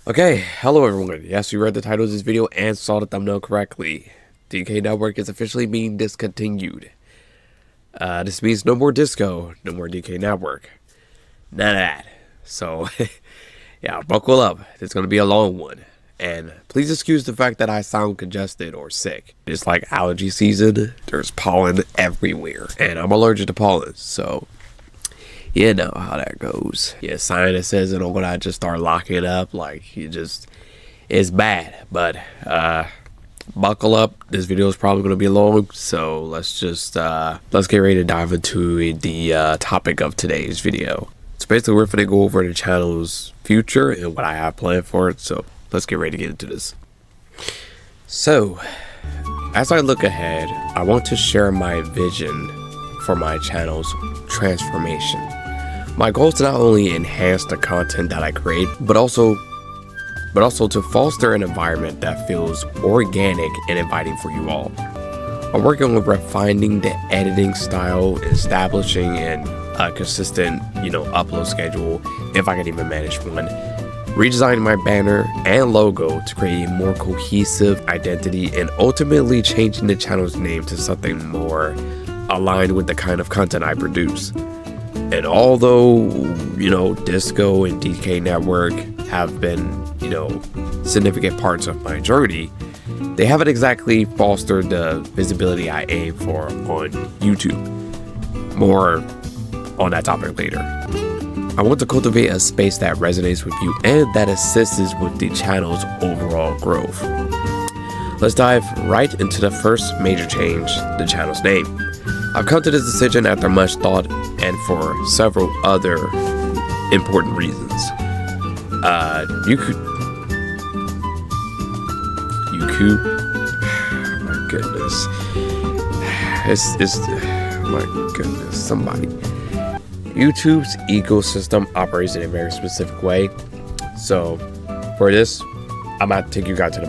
Okay, hello everyone. Yes, you read the title of this video and saw the thumbnail correctly. DK Network is officially being discontinued. This means no more disco, no more DK Network. None of that. So, yeah, buckle up. It's going to be a long one. And please excuse the fact that I sound congested or sick. It's like allergy season. There's pollen everywhere. And I'm allergic to pollen, so you know how that goes. Yeah, sinuses and all that just start locking up. Like, it's bad. But buckle up. This video is probably going to be long, so let's get ready to dive into the topic of today's video. So basically, we're going to go over the channel's future and what I have planned for it. So let's get ready to get into this. So, as I look ahead, I want to share my vision for my channel's transformation. My goal is to not only enhance the content that I create, but also to foster an environment that feels organic and inviting for you all. I'm working on refining the editing style, establishing a consistent, upload schedule, if I can even manage one, redesigning my banner and logo to create a more cohesive identity, and ultimately changing the channel's name to something more aligned with the kind of content I produce. And although, Disco and DK Network have been, significant parts of my journey, they haven't exactly fostered the visibility I aim for on YouTube. More on that topic later. I want to cultivate a space that resonates with you and that assists with the channel's overall growth. Let's dive right into the first major change, the channel's name. I've come to this decision after much thought and for several other important reasons. My goodness. My goodness, somebody. YouTube's ecosystem operates in a very specific way. So for this, I'm about to take you guys to the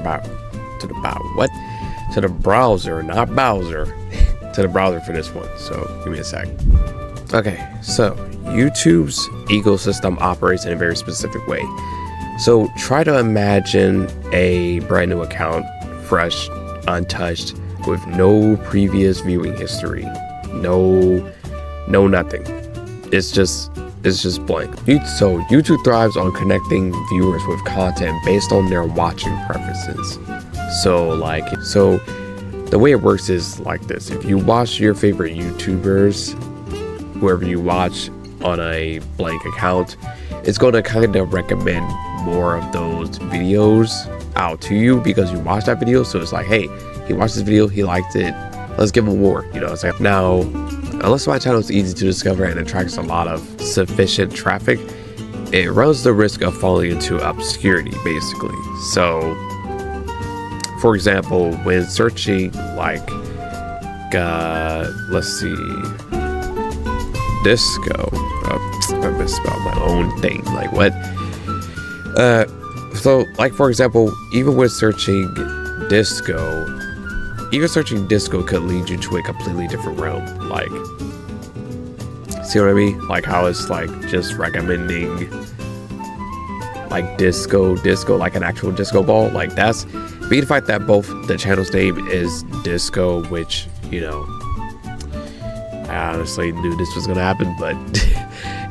browser, not Bowser. To the browser for this one, so give me a sec. Okay, so YouTube's ecosystem operates in a very specific way. So try to imagine a brand new account, fresh, untouched, with no previous viewing history, no nothing. It's just blank. So YouTube thrives on connecting viewers with content based on their watching preferences. So the way it works is like this. If you watch your favorite YouTubers, whoever you watch on a blank account, it's going to kind of recommend more of those videos out to you because you watched that video. So it's like, hey, he watched this video, he liked it, let's give him more. It's like, now, unless my channel is easy to discover and attracts a lot of sufficient traffic, it runs the risk of falling into obscurity, basically. So, for example, when searching let's see, disco. I misspelled my own thing. Like what? So for example, even when searching disco, could lead you to a completely different realm. Like, see what I mean? Like how it's just recommending disco, like an actual disco ball. Like that's. Be the fact that both the channel's name is Disco, which, I honestly knew this was gonna happen, but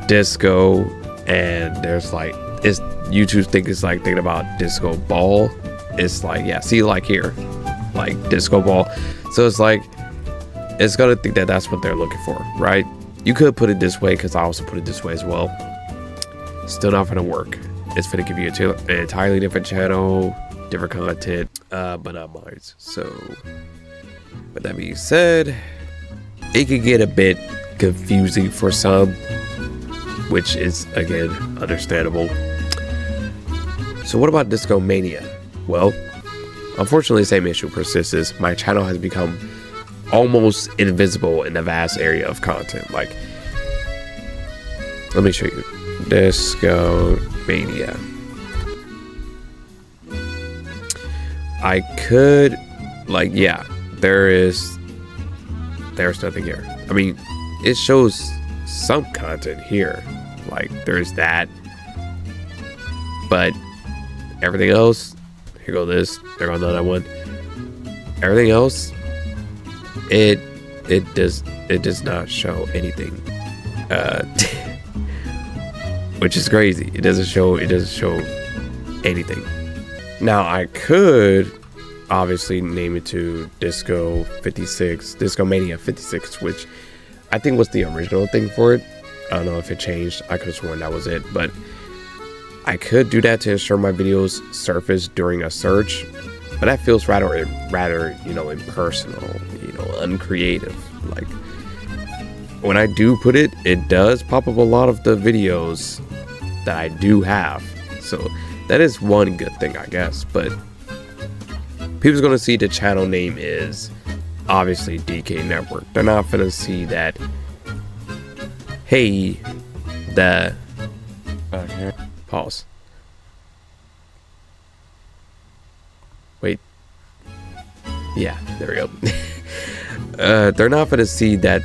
Disco, and there's YouTube thinking about disco ball. It's see here, disco ball. So it's gonna think that that's what they're looking for, right? You could put it this way, because I also put it this way as well. Still not gonna work. It's gonna give you an entirely different channel, different content, but not mine. So, with that being said, it can get a bit confusing for some, which is, again, understandable. So what about Disco Mania? Well, unfortunately, the same issue persists. My channel has become almost invisible in the vast area of content. Let me show you. Disco Mania. I could, there's nothing here. I mean, it shows some content here. There's that. But Everything else, here go this, there go another one. Everything else, it does not show anything, which is crazy. It doesn't show anything. Now I could obviously name it to Discomania 56, which I think was the original thing for it. I don't know if it changed. I could have sworn that was it, but I could do that to ensure my videos surface during a search, but that feels rather impersonal, uncreative. Like when I do put it, it does pop up a lot of the videos that I do have, so that is one good thing, I guess. But people's gonna see the channel name is obviously DK Network. They're not gonna see that, hey, pause. Wait. Yeah, there we go. They're not gonna see that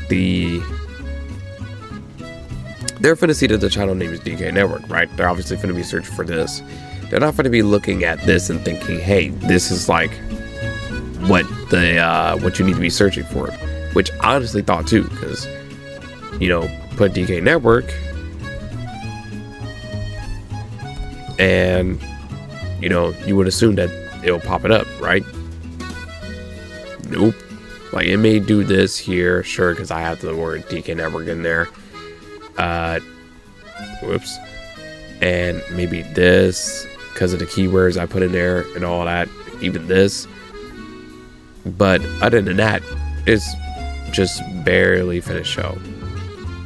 they're gonna see that the channel name is DK Network, right? They're obviously gonna be searching for this. They're not gonna be looking at this and thinking, hey, this is like what you need to be searching for, which I honestly thought too, because put DK Network and you would assume that it'll pop it up, right? Nope. Like it may do this here, sure, because I have the word DK Network in there. Whoops. And maybe this because of the keywords I put in there and all that, even this. But other than that, it's just barely finished show.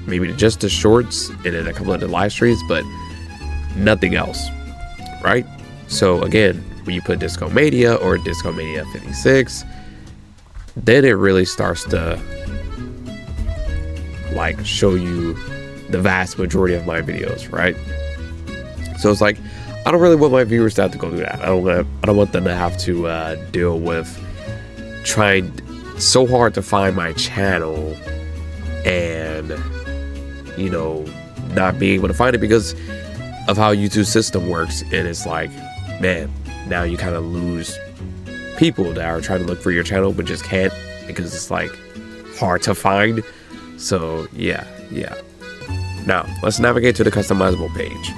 Maybe just the shorts and then a couple of the live streams, but nothing else, right? So again, when you put Discomania or Discomania 56, then it really starts to like show you the vast majority of my videos, right? So it's like, I don't really want my viewers to have to go through that. I don't want them to have to deal with trying so hard to find my channel and not being able to find it because of how YouTube's system works. And it's like, man, now you kind of lose people that are trying to look for your channel but just can't because it's like hard to find. So yeah. Now let's navigate to the customizable page.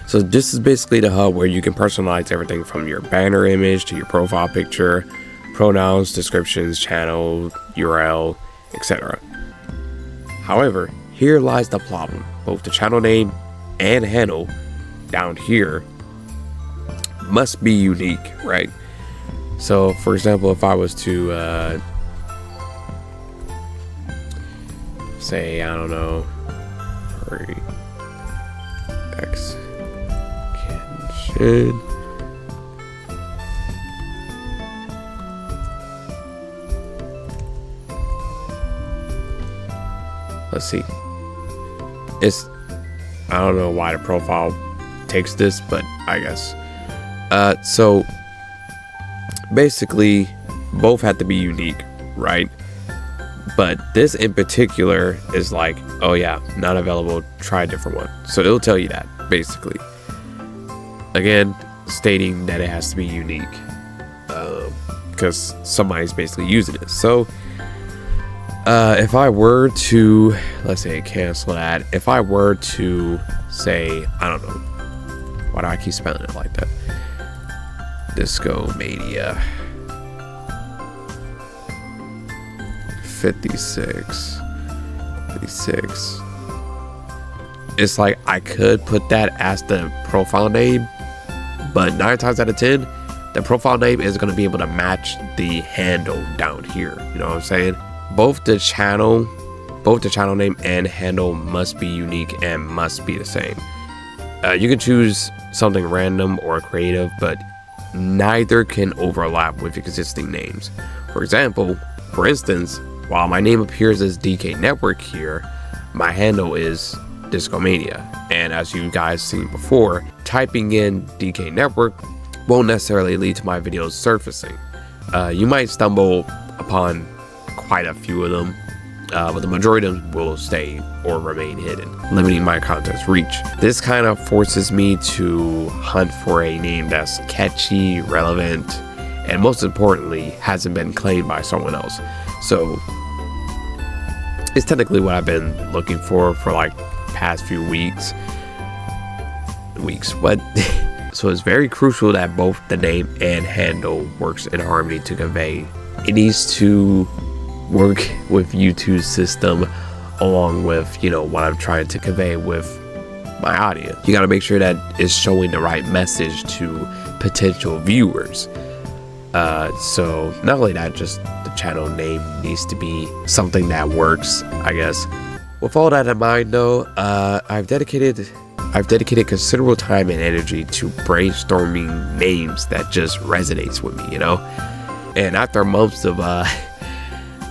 So this is basically the hub where you can personalize everything from your banner image to your profile picture, pronouns, descriptions, channel, URL, etc. However, here lies the problem. Both the channel name and handle down here must be unique, right? So for example, if I was to say, I don't know, let's see. I don't know why the profile takes this, but I guess. So basically, both have to be unique, right? But this in particular is like, oh yeah, not available, try a different one. So it'll tell you that, basically. Again, stating that it has to be unique, because somebody's basically using it. So if I were to, let's say, cancel that, if I were to say, I don't know, why do I keep spelling it like that? Discomania 56. It's like I could put that as the profile name, but 9 times out of 10, the profile name is going to be able to match the handle down here. You know what I'm saying? Both the channel name and handle must be unique and must be the same. You can choose something random or creative, but neither can overlap with existing names. For instance, while my name appears as DK Network here, my handle is Discomania. And as you guys seen before, typing in DK Network won't necessarily lead to my videos surfacing. You might stumble upon quite a few of them but the majority of them will stay or remain hidden, limiting my content's reach. This kind of forces me to hunt for a name that's catchy, relevant, and most importantly, hasn't been claimed by someone else. So it's technically what I've been looking for like past few weeks. But so it's very crucial that both the name and handle works in harmony to convey. It needs to work with YouTube's system along with, you know, what I'm trying to convey with my audience. You got to make sure that it's showing the right message to potential viewers. So not only that, just the channel name needs to be something that works, I guess. With all that in mind though, I've dedicated considerable time and energy to brainstorming names that just resonates with me, you know. And after months of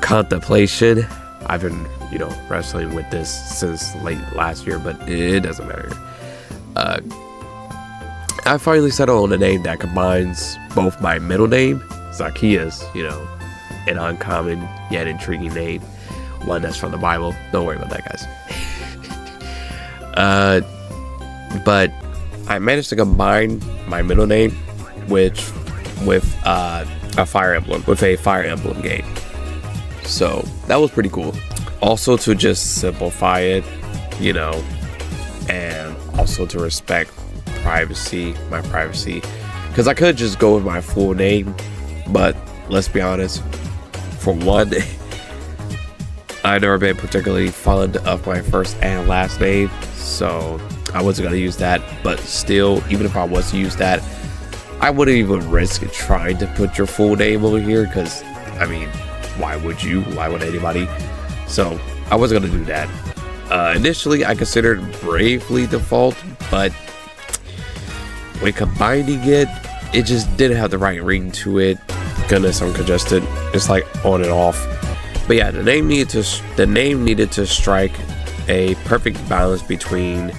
contemplation, I've been, you know, wrestling with this since late last year, but it doesn't matter. I finally settled on a name that combines both my middle name, Zacchaeus, you know, an uncommon yet intriguing name, one that's from the Bible. Don't worry about that, guys. But I managed to combine my middle name with a Fire Emblem game. So that was pretty cool. Also to just simplify it, you know, and also to respect my privacy, because I could just go with my full name, but let's be honest, for one, I've never been particularly fond of my first and last name, so I wasn't going to use that. But still, even if I was to use that, I wouldn't even risk trying to put your full name over here, because I mean, why would you? Why would anybody? So I wasn't going to do that. Initially I considered Bravely default, but when combining it, it just didn't have the right ring to it. Goodness, I'm congested. It's like on and off. But yeah, the name needed to strike a perfect balance between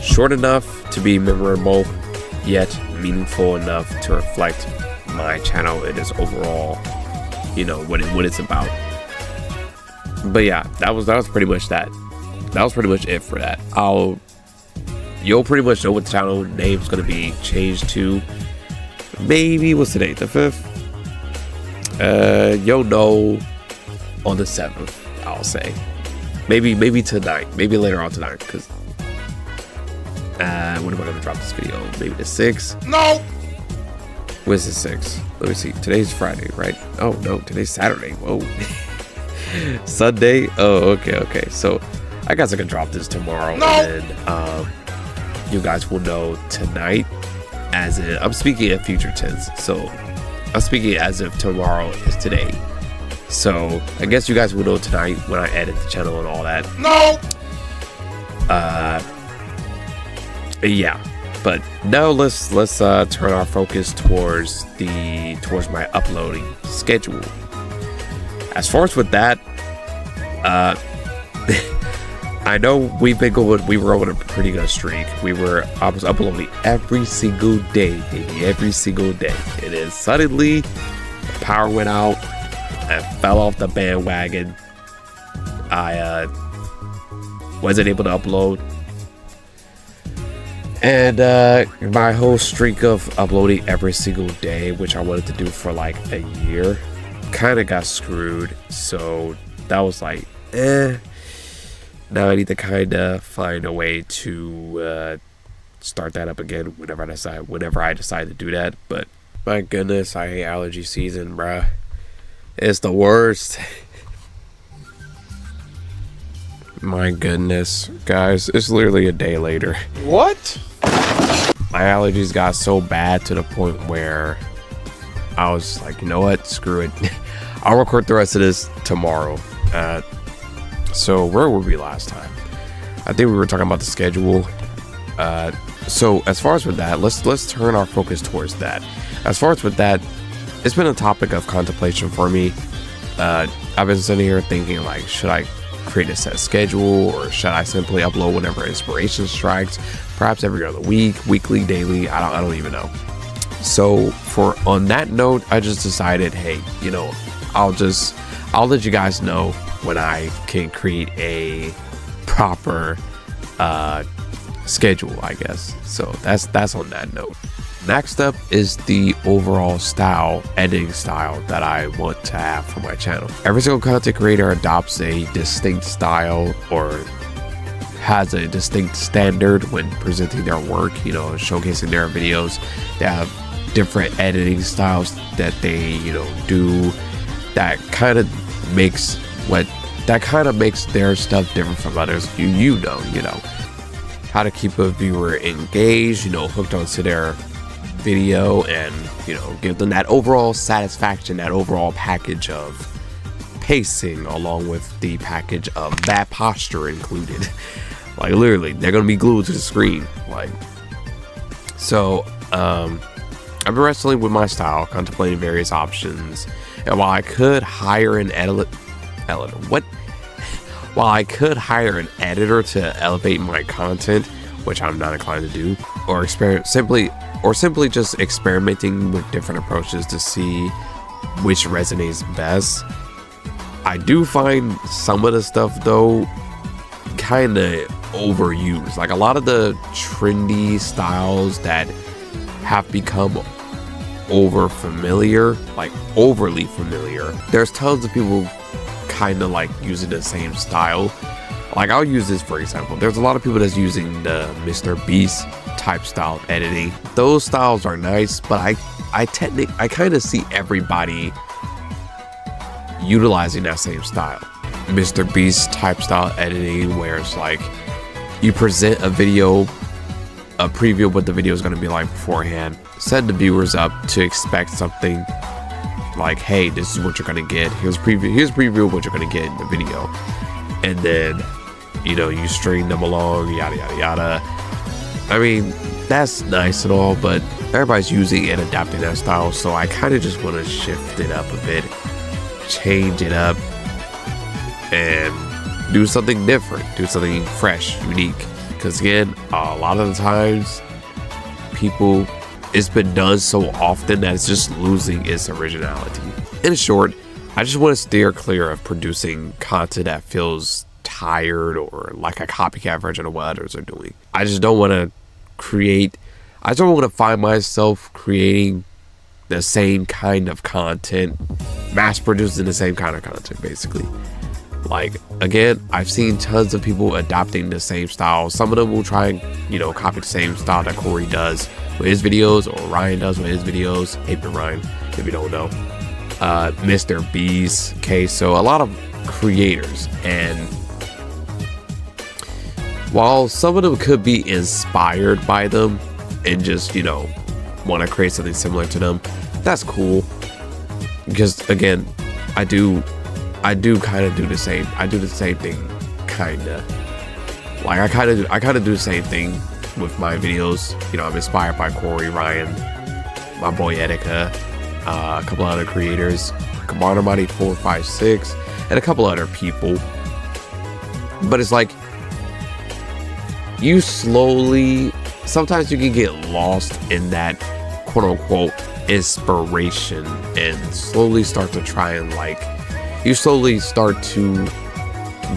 short enough to be memorable, yet meaningful enough to reflect my channel and its overall, you know, what it's about. But yeah, that was pretty much that. That was pretty much it for that. You'll pretty much know what the channel name's gonna be changed to. Maybe, what's today, the 5th? You'll know on the 7th, I'll say. Maybe tonight, maybe later on tonight, because when am I gonna drop this video? Maybe the 6th? No! Where's the 6th? Let me see. Today's Friday, right? Oh no, today's Saturday. Whoa. Sunday? Oh, okay. So I guess I can drop this tomorrow, no! And then you guys will know tonight, as in, I'm speaking in future tense, so I'm speaking as if tomorrow is today. So I guess you guys will know tonight when I edit the channel and all that. No. Yeah, but now let's turn our focus towards my uploading schedule. As far as with that, I know we were on a pretty good streak. I was uploading every single day, baby, every single day. And then suddenly the power went out. I fell off the bandwagon. I wasn't able to upload. And my whole streak of uploading every single day, which I wanted to do for like a year, kind of got screwed. So that was like, now I need to kind of find a way to start that up again whenever I decide to do that. But my goodness, I hate allergy season, bruh. It's the worst. My goodness, guys, it's literally a day later. What? My allergies got so bad to the point where I was like, you know what, screw it. I'll record the rest of this tomorrow. So where were we last time? I think we were talking about the schedule. So as far as with that, let's turn our focus towards that. As far as with that, it's been a topic of contemplation for me. I've been sitting here thinking, like, should I create a set schedule, or should I simply upload whenever inspiration strikes? Perhaps every other week, weekly, daily. I don't even know. So on that note, I just decided, hey, you know, I'll let you guys know when I can create a proper schedule, I guess. So that's on that note. Next up is the overall editing style that I want to have for my channel. Every single content creator adopts a distinct style or has a distinct standard when presenting their work, showcasing their videos. They have different editing styles that they, do that kind of makes their stuff different from others. You know how to keep a viewer engaged, hooked onto their video, and give them that overall satisfaction, that overall package of pacing, along with the package of bad posture included. Like, literally, they're gonna be glued to the screen. So I've been wrestling with my style, contemplating various options, and while I could hire an editor to elevate my content, which I'm not inclined to do, or simply just experimenting with different approaches to see which resonates best, I do find some of the stuff though kind of overused. Like, a lot of the trendy styles that have become overly familiar, there's tons of people kind of like using the same style. Like, I'll use this for example. There's a lot of people that's using the Mr. Beast type style editing. Those styles are nice, but I kind of see everybody utilizing that same style. Mr. Beast type style editing, where it's like you present a preview of what the video is going to be like beforehand, set the viewers up to expect something like, hey, this is what you're going to get. Here's a preview of what you're going to get in the video. And then, you string them along, yada, yada, yada. I mean, that's nice and all, but everybody's using and adapting that style. So I kind of just want to shift it up a bit, change it up, and do something different, do something fresh, unique. Because again, a lot of the times, it's been done so often that it's just losing its originality. In short, I just want to steer clear of producing content that feels tired or like a copycat version of what others are doing. I just don't want to find myself creating the same kind of content, mass producing the same kind of content, basically. Like, again, I've seen tons of people adopting the same style. Some of them will try and, copy the same style that Corey does with his videos, or Ryan does with his videos. Hey, Ryan, if you don't know. Mr. Beast, okay, so a lot of creators, and while some of them could be inspired by them and just, want to create something similar to them, that's cool. Because again, I do kind of do the same. I do the same thing, kinda. Like, I kind of do the same thing with my videos. I'm inspired by Corey, Ryan, my boy Etika, a couple other creators, Commander Mighty 456, and a couple other people. But it's like, sometimes you can get lost in that quote unquote inspiration and slowly start to try and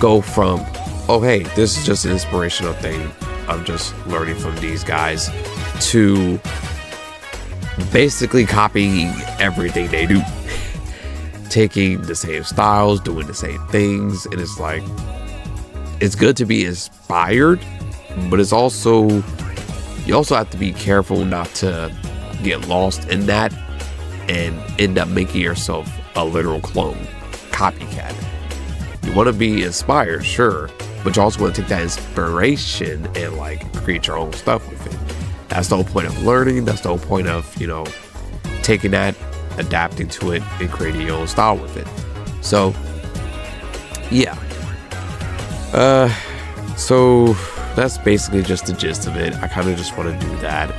go from, oh hey, this is just an inspirational thing, I'm just learning from these guys, to basically copying everything they do. Taking the same styles, doing the same things, and it's like, it's good to be inspired, but you also have to be careful not to get lost in that and end up making yourself a literal clone, copycat. You want to be inspired, sure, but you also want to take that inspiration and create your own stuff with it. That's the whole point of learning. That's the whole point of, taking that, adapting to it, and creating your own style with it. So yeah, so that's basically just the gist of it. I kind of just want to do that.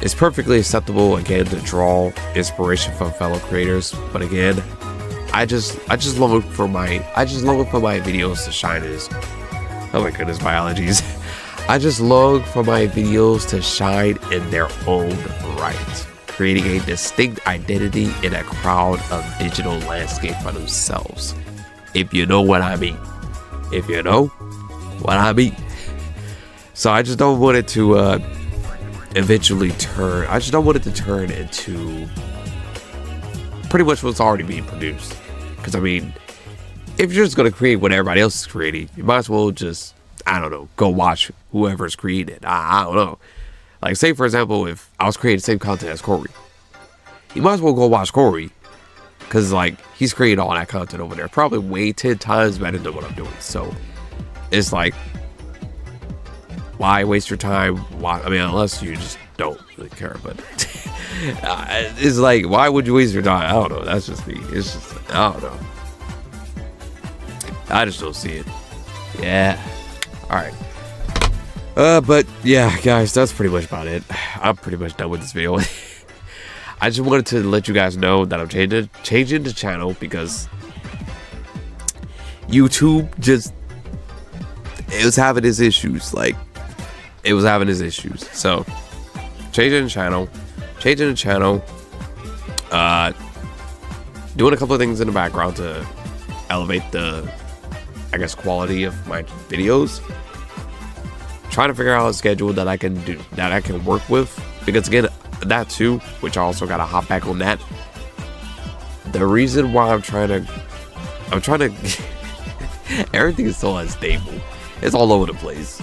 It's perfectly acceptable, again, to draw inspiration from fellow creators, but again, I just long for my videos to shine as, oh my goodness, biologies. I just long for my videos to shine in their own right. creating a distinct identity in a crowd of digital landscape for themselves. If you know what I mean. If you know what I mean. So I just don't want it to eventually turn. I just don't want it to turn into pretty much what's already being produced. Because I mean, if you're just gonna create what everybody else is creating, you might as well just, I don't know, go watch whoever's created. I don't know. Like, say for example, if I was creating the same content as Corey, you might as well go watch Corey. Because, like, he's created all that content over there. Probably way 10 times better than what I'm doing. So, it's like, why waste your time? Why? I mean, unless you just don't really care. But, it's like, why would you waste your time? I don't know. That's just me. It's just, I don't know. I just don't see it. Yeah. Alright. But, yeah, guys, that's pretty much about it. I'm pretty much done with this video. I just wanted to let you guys know that I'm changing the channel because YouTube just, it was having its issues. Like, it was having its issues. So, changing the channel, doing a couple of things in the background to elevate the, I guess, quality of my videos. Trying to figure out a schedule that I can do, that I can work with, because again, that too, which I also gotta hop back on that. The reason why I'm trying to everything is so unstable. It's all over the place.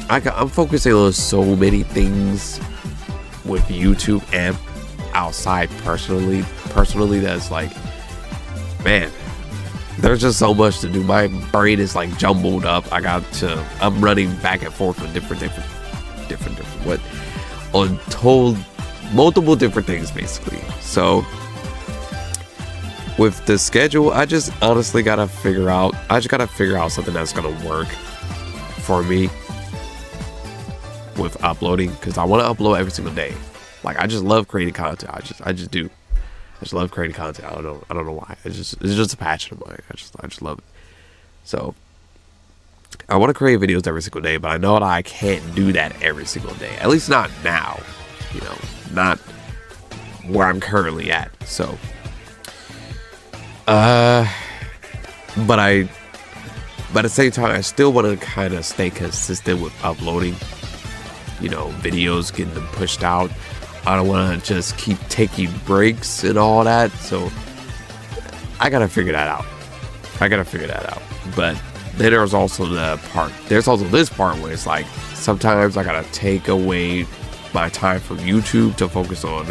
I'm focusing on so many things with YouTube and outside personally that's like, man, there's just so much to do. My brain is like jumbled up. I'm running back and forth with different what, on multiple different things basically. So with the schedule, I just honestly gotta figure out something that's gonna work for me with uploading, because I want to upload every single day. Like, I just love creating content. I just do. I just love creating content. I don't know why. It's just a passion of mine. I just love it. So I want to create videos every single day, but I know that I can't do that every single day. At least not now. You know, not where I'm currently at. So but at the same time, I still want to kind of stay consistent with uploading, you know, videos, getting them pushed out. I don't want to just keep taking breaks and all that. So I gotta figure that out. But then there's also this part where it's like, sometimes I gotta take away my time from YouTube to focus on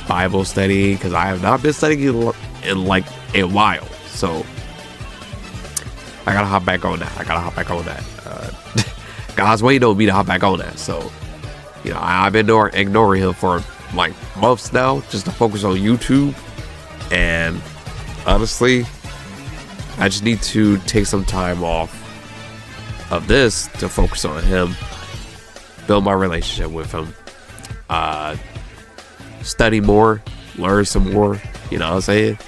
Bible study, because I have not been studying in like a while. So I gotta hop back on that. God's waiting on me to hop back on that. So, you know, I've been ignoring him for like months now, just to focus on YouTube. And honestly, I just need to take some time off of this to focus on him, build my relationship with him, study more, learn some more, you know what I'm saying?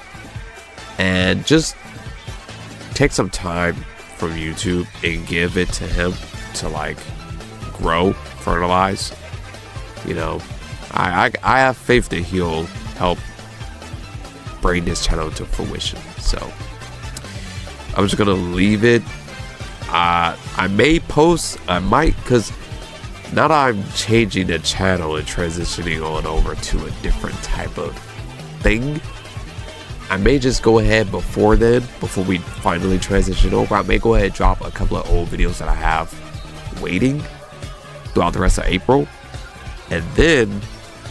And just take some time from YouTube and give it to him to like grow, fertilize. You know, I have faith that he'll help bring this channel to fruition. So I'm just gonna leave it. I might, because now that I'm changing the channel and transitioning on over to a different type of thing, I may just go ahead before we finally transition over, I may go ahead and drop a couple of old videos that I have waiting throughout the rest of April, and then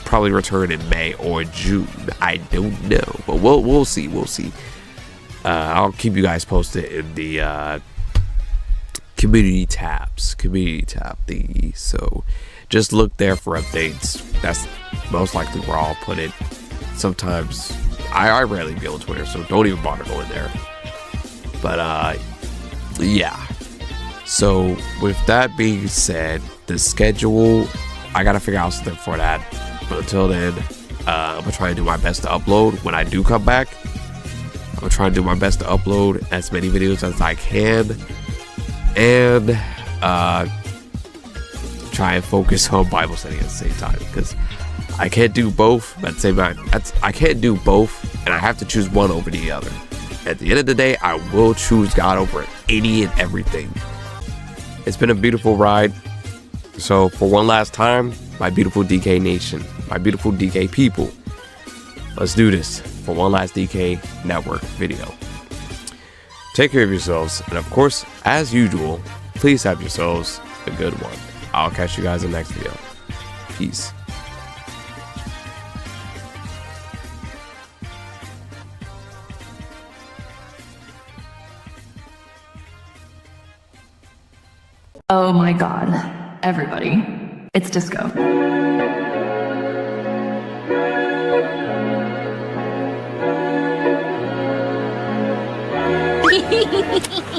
probably return in May or June. I don't know, but we'll see. I'll keep you guys posted in the community tab thingy. So just look there for updates. That's most likely where I'll put it. Sometimes I rarely be on Twitter, so don't even bother going there. But yeah. So with that being said, the schedule, I gotta figure out something for that. But until then, I'm gonna try and do my best to upload. When I do come back, I'm gonna try and do my best to upload as many videos as I can, and try and focus on Bible study at the same time, because I can't do both at the same time. I can't do both, and I have to choose one over the other. At the end of the day, I will choose God over any and everything. It's been a beautiful ride. So for one last time, my beautiful DK Nation, my beautiful DK people, let's do this for one last DK Network video. Take care of yourselves, and of course, as usual, please have yourselves a good one. I'll catch you guys in the next video. Peace. Oh my God, everybody, it's disco. Hehehehe